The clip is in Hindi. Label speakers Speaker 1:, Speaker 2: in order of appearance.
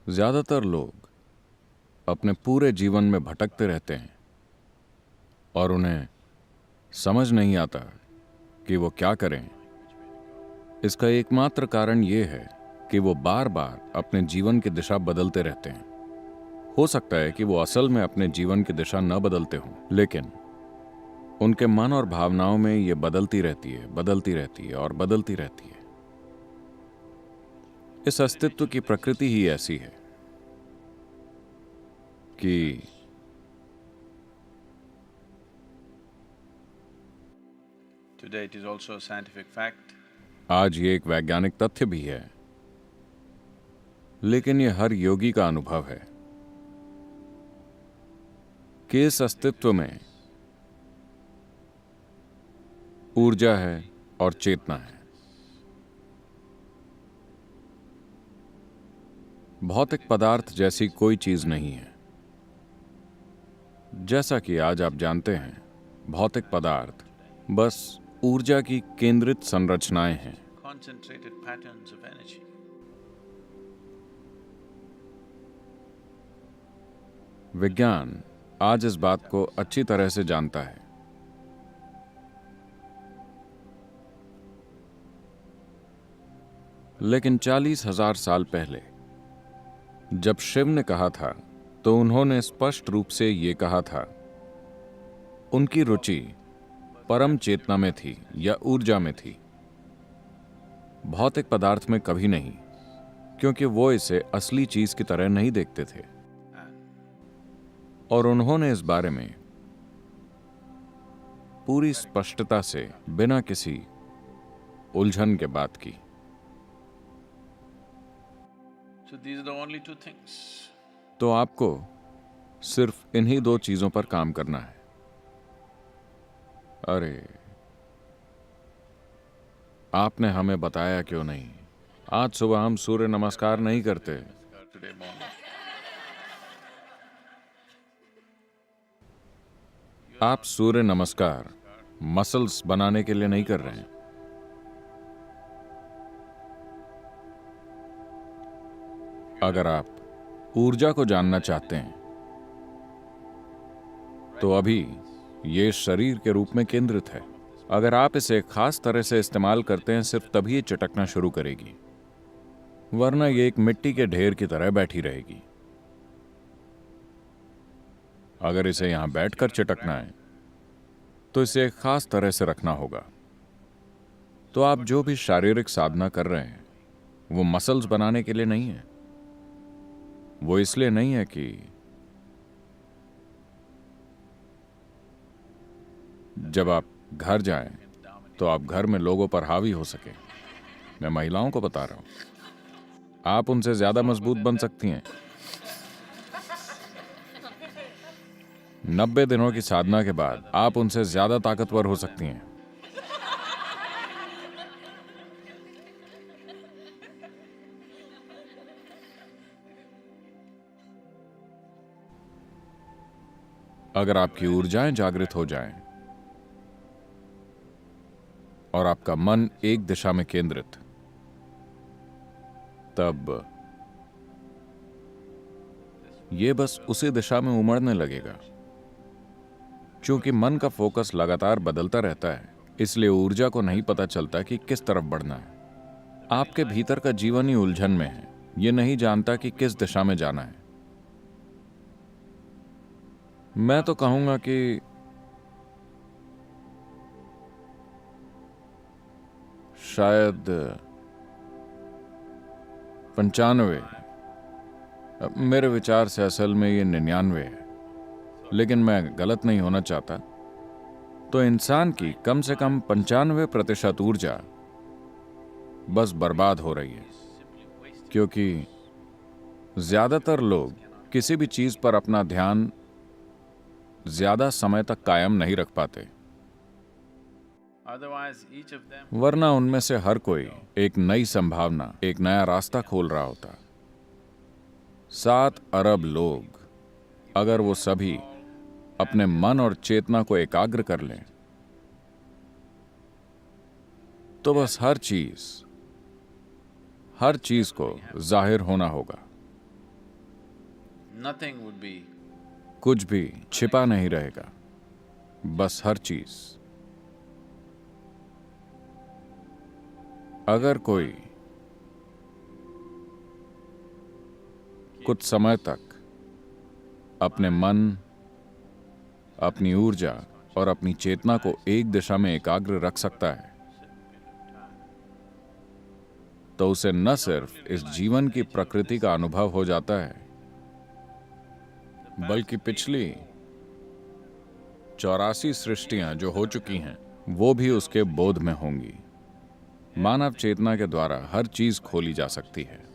Speaker 1: ज्यादातर लोग अपने पूरे जीवन में भटकते रहते हैं और उन्हें समझ नहीं आता कि वो क्या करें। इसका एकमात्र कारण ये है कि वो बार बार अपने जीवन की दिशा बदलते रहते हैं। हो सकता है कि वो असल में अपने जीवन की दिशा न बदलते हों, लेकिन उनके मन और भावनाओं में ये बदलती रहती है, बदलती रहती है और बदलती रहती है। इस अस्तित्व की प्रकृति ही ऐसी है कि
Speaker 2: Today it is also a scientific fact
Speaker 1: आज ये एक वैज्ञानिक तथ्य भी है, लेकिन ये हर योगी का अनुभव है कि इस अस्तित्व में ऊर्जा है और चेतना है। भौतिक पदार्थ जैसी कोई चीज नहीं है। जैसा कि आज आप जानते हैं, भौतिक पदार्थ बस ऊर्जा की केंद्रित संरचनाएं हैं।
Speaker 2: concentrated patterns of energy.
Speaker 1: विज्ञान आज इस बात को अच्छी तरह से जानता है। लेकिन 40,000 साल पहले जब शिव ने कहा था, तो उन्होंने स्पष्ट रूप से ये कहा था। उनकी रुचि परम चेतना में थी या ऊर्जा में थी, भौतिक पदार्थ में कभी नहीं, क्योंकि वो इसे असली चीज की तरह नहीं देखते थे। और उन्होंने इस बारे में पूरी स्पष्टता से, बिना किसी उलझन के बात की।
Speaker 2: So these are the only two things.
Speaker 1: तो आपको सिर्फ इन्हीं दो चीजों पर काम करना है। अरे, आपने हमें बताया क्यों नहीं? आज सुबह हम सूर्य नमस्कार नहीं करते।
Speaker 2: Today morning.
Speaker 1: आप सूर्य नमस्कार मसल्स बनाने के लिए नहीं कर रहे हैं। अगर आप ऊर्जा को जानना चाहते हैं, तो अभी ये शरीर के रूप में केंद्रित है। अगर आप इसे खास तरह से इस्तेमाल करते हैं, सिर्फ तभी ये चटकना शुरू करेगी, वरना ये एक मिट्टी के ढेर की तरह बैठी रहेगी। अगर इसे यहां बैठकर चटकना है, तो इसे एक खास तरह से रखना होगा। तो आप जो भी शारीरिक साधना कर रहे हैं, वो मसल्स बनाने के लिए नहीं है। वो इसलिए नहीं है कि जब आप घर जाएं, तो आप घर में लोगों पर हावी हो सके। मैं महिलाओं को बता रहा हूं, आप उनसे ज्यादा मजबूत बन सकती हैं। 90 दिनों की साधना के बाद आप उनसे ज्यादा ताकतवर हो सकती हैं। अगर आपकी ऊर्जाएं जागृत हो जाएं और आपका मन एक दिशा में केंद्रित, तब ये बस उसी दिशा में उमड़ने लगेगा। क्योंकि मन का फोकस लगातार बदलता रहता है, इसलिए ऊर्जा को नहीं पता चलता कि किस तरफ बढ़ना है। आपके भीतर का जीवन ही उलझन में है, ये नहीं जानता कि किस दिशा में जाना है। मैं तो कहूंगा कि शायद 95, मेरे विचार से असल में ये 99 है, लेकिन मैं गलत नहीं होना चाहता। तो इंसान की कम से कम 95% ऊर्जा बस बर्बाद हो रही है, क्योंकि ज्यादातर लोग किसी भी चीज पर अपना ध्यान ज्यादा समय तक कायम नहीं रख पाते।
Speaker 2: Otherwise, each of them
Speaker 1: वरना उनमें से हर कोई एक नई संभावना, एक नया रास्ता खोल रहा होता। 7 अरब लोग, अगर वो सभी अपने मन और चेतना को एकाग्र कर लें, तो बस हर चीज को जाहिर होना होगा।
Speaker 2: Nothing would be
Speaker 1: कुछ भी छिपा नहीं रहेगा, बस हर चीज। अगर कोई कुछ समय तक अपने मन, अपनी ऊर्जा और अपनी चेतना को एक दिशा में एकाग्र रख सकता है, तो उसे न सिर्फ इस जीवन की प्रकृति का अनुभव हो जाता है, बल्कि पिछली 84 सृष्टियां जो हो चुकी हैं वो भी उसके बोध में होंगी। मानव चेतना के द्वारा हर चीज खोली जा सकती है।